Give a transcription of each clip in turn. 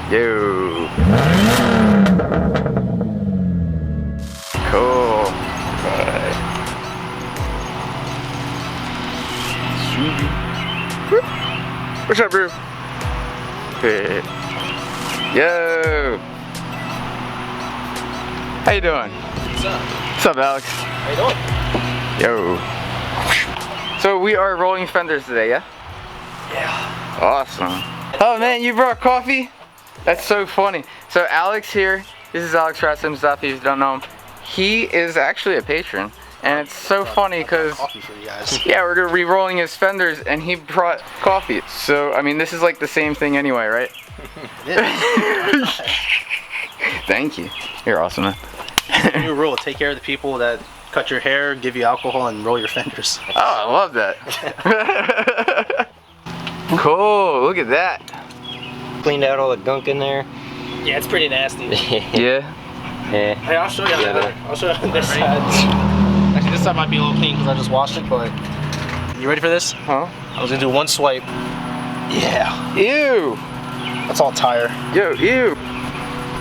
Yo. Cool. Right. What's up, bro? Hey. Yo. How you doing? What's up? What's up, Alex? How you doing? Yo. So we are rolling fenders today, yeah? Yeah. Awesome. Oh man, you brought coffee? That's so funny. So Alex here, this is Alex Ratsimbazafy, if you don't know him. He is actually a patron. And it's so funny because, Coffee for you guys. yeah, we're gonna be rolling his fenders and he brought coffee. So, I mean, this is like the same thing anyway, right? Thank you. You're awesome, man. New rule, take care of the people that cut your hair, give you alcohol, and roll your fenders. Oh, I love that. Cool, look at that. Cleaned out all the gunk in there. Yeah, it's pretty nasty. Yeah. Yeah. Hey, I'll show you on the other. I'll show you on this side. Actually, this side might be a little clean because I just washed it, but... You ready for this? Huh? I was gonna do one swipe. Yeah. Ew. That's all tire. Yo, ew.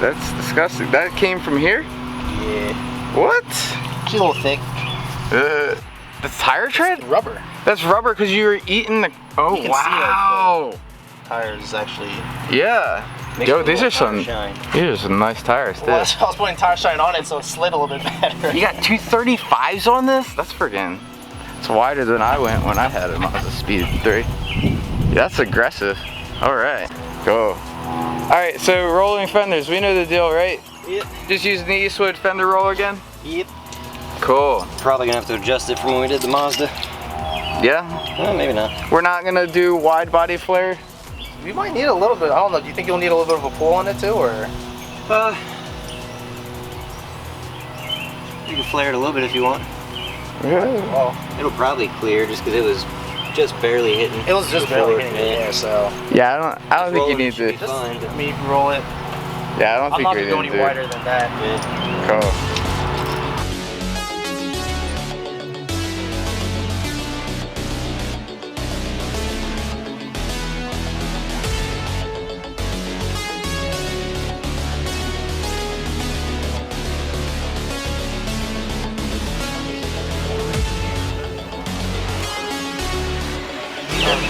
That's disgusting. That came from here? Yeah. What? She's a little thick. The tire tread? Rubber. That's rubber because you were eating the... Oh, You can wow. see, tire is actually... Yeah. Makes Yo, a these little are some... tire shine. These are some nice tires, too. Well, I was putting tire shine on it so it slid a little bit better. You got 235s on this? That's friggin'... It's wider than I went when I had a Mazdaspeed3. Yeah, that's aggressive. Alright. Go. Alright, so rolling fenders. We know the deal, right? Yep. Just using the Eastwood fender roller again? Yep. Cool. Probably gonna have to adjust it from when we did the Mazda. Yeah? Well, maybe not. We're not gonna do wide body flare? We might need a little bit. I don't know. Do you think you'll need a little bit of a pull on it too, or? You can flare it a little bit if you want. Yeah. Well, It'll probably clear just because it was just barely hitting. it was just barely hitting it, yeah, so. Yeah, I don't think you need to. Just fine. I mean, you can roll it. Yeah, I don't I'm think not we gonna go need any to. wider than that. Yeah. Cool.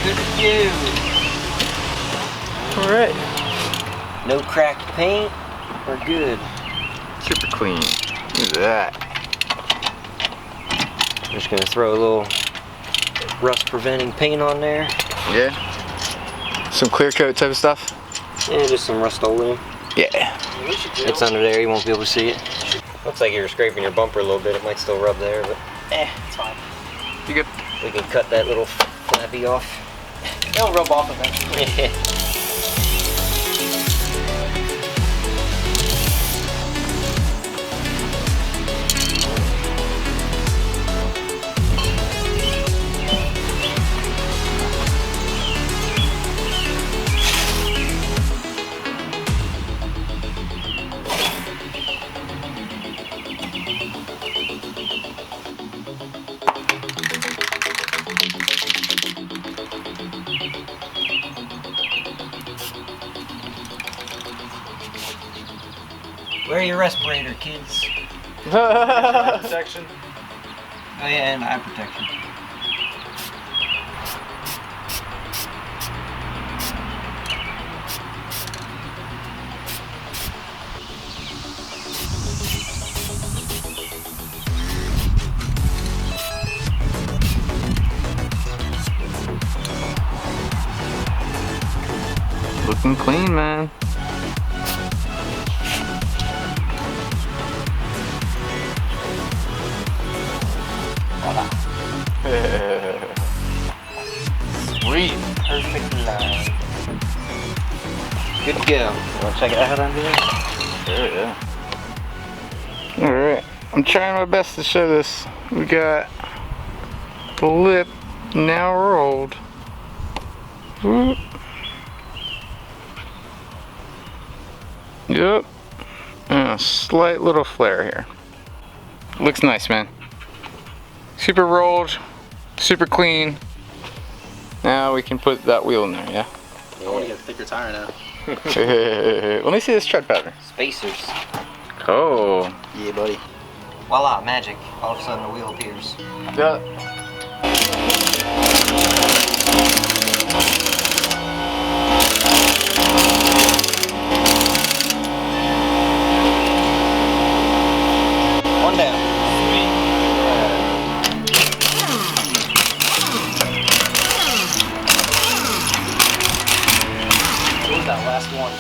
Good for you. All right. No cracked paint. We're good. Super clean. Look at that. Just gonna throw a little rust preventing paint on there. Yeah. Some clear coat type of stuff. Yeah, just some Rust-Oleum. Yeah. It's under there, you won't be able to see it. Looks like you're scraping your bumper a little bit. It might still rub there, but It's fine. You good? we can cut that little flappy off. It'll rub off eventually. Wear your respirator, kids. Protection. Oh yeah, and eye protection. Looking clean, man. Sweet. Perfect line. Good to go. Wanna check it out on here? Sure, yeah. Alright. I'm trying my best to show this. We got the lip now rolled. Whoop. Yep. And a slight little flare here. Looks nice, man. Super rolled, super clean. Now we can put that wheel in there, yeah? I want to get a thicker tire now. Let me see this tread pattern. Spacers. Oh. Yeah, buddy. Voila, magic. All of a sudden the wheel appears. Yeah. One down. What was that last one?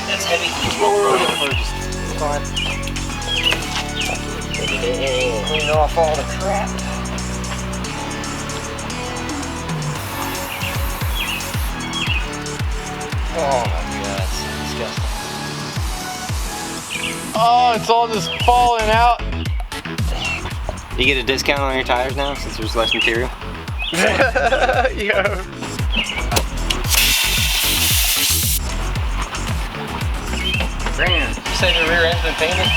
That's heavy. Roll it first. It's fine. Clean off all the crap. Oh my god, that's disgusting. Oh, it's all just falling out. You get a discount on your tires now since there's less material? Yo. Man. You said your rear end's been painted?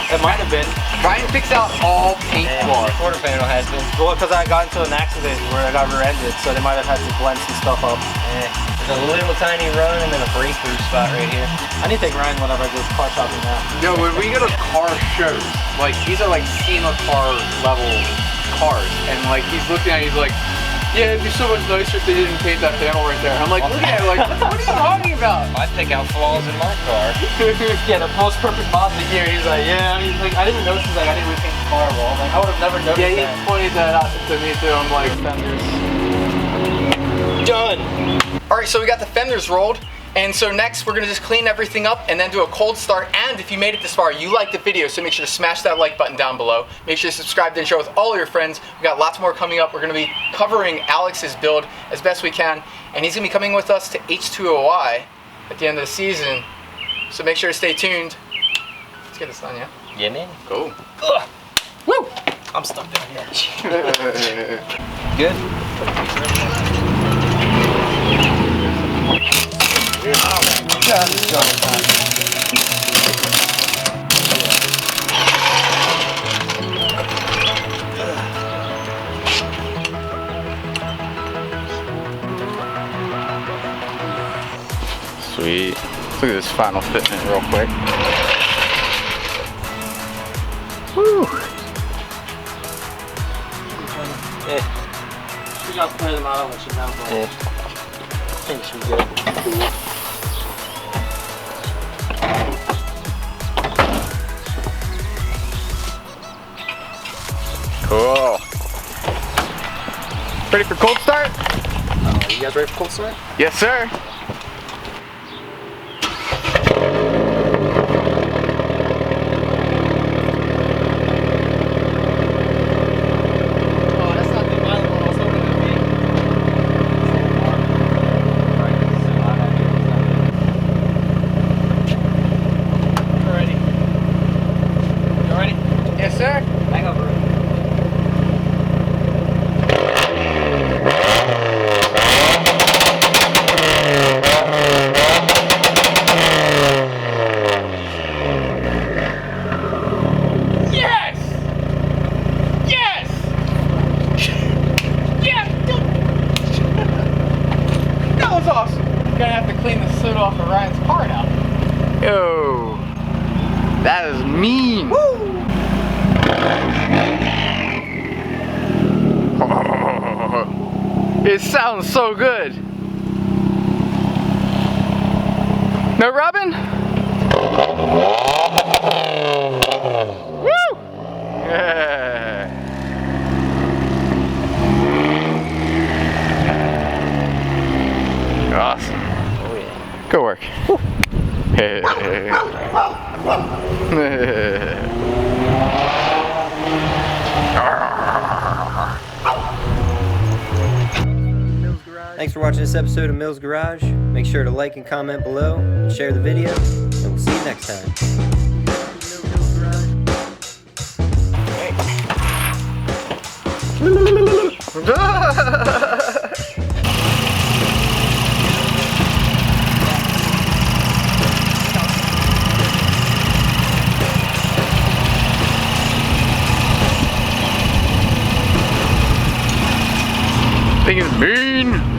It might have been. Ryan picks out all paint bar. Quarter panel has been. Well, because I got into an accident where I got rear-ended, so they might have had to blend some stuff up. There's a little tiny run and then a breakthrough spot right here. I need to take Ryan whenever I go car shopping now. Yo, when we go to car shows, like these are like SEMA car level cars, and like he's looking at it, he's like, yeah, it'd be so much nicer if they didn't paint that panel right there. I'm like, look at it, like, what are you talking about? I pick out flaws in my car. Yeah, the most perfect mod of the year. He's like, yeah. He's like, I didn't notice. He's like, I didn't repaint the car wall. Like, I would have never noticed Yeah, he that. pointed that out to me too. I'm like, fenders. Done. All right, so we got the fenders rolled. And so next we're gonna just clean everything up and then do a cold start. And if you made it this far, you liked the video, so make sure to smash that like button down below. Make sure to subscribe and share with all your friends. We got lots more coming up. We're gonna be covering Alex's build as best we can. And he's gonna be coming with us to H2OI at the end of the season. So make sure to stay tuned. Let's get this done, yeah? Yeah, man. Go. Ugh. Woo! I'm stuck down here. Good. Sweet. Look at this final fitment real quick. Woo! We got to clear them out and let you know, but Yeah. I think it should be good. Cool. Ready for cold start? You guys ready for cold start? Yes, sir. Yes, sir. Hang over. Yes! Yes! Yes! That was awesome. Gonna have to clean the soot off of Ryan's car now. Yo, that is mean. Woo! It sounds so good. No rubbing? Woo! Yeah. Awesome. Oh yeah. Good work. Thanks for watching this episode of Mills Garage. Make sure to like and comment below and share the video, and we'll see you next time. Thing is mean.